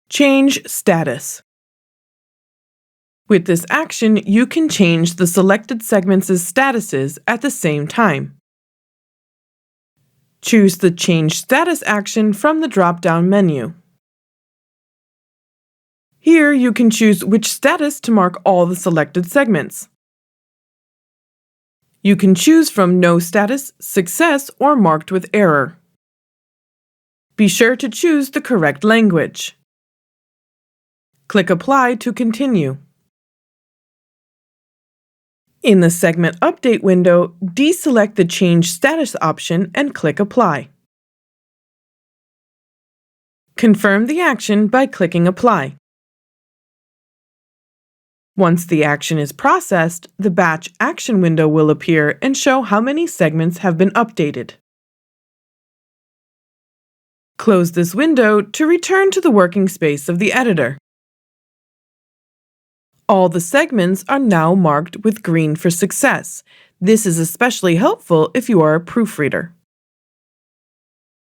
Change status. With this action, you can change the selected segments' statuses at the same time. Choose the Change Status action from the drop-down menu. Here, you can choose which status to mark all the selected segments. You can choose from No Status, Success, or Marked with Error. Be sure to choose the correct language. Click Apply to continue. In the Segment Update window, deselect the Change Status option and click Apply. Confirm the action by clicking Apply. Once the action is processed, the Batch Action window will appear and show how many segments have been updated. Close this window to return to the working space of the editor. All the segments are now marked with green for success. This is especially helpful if you are a proofreader.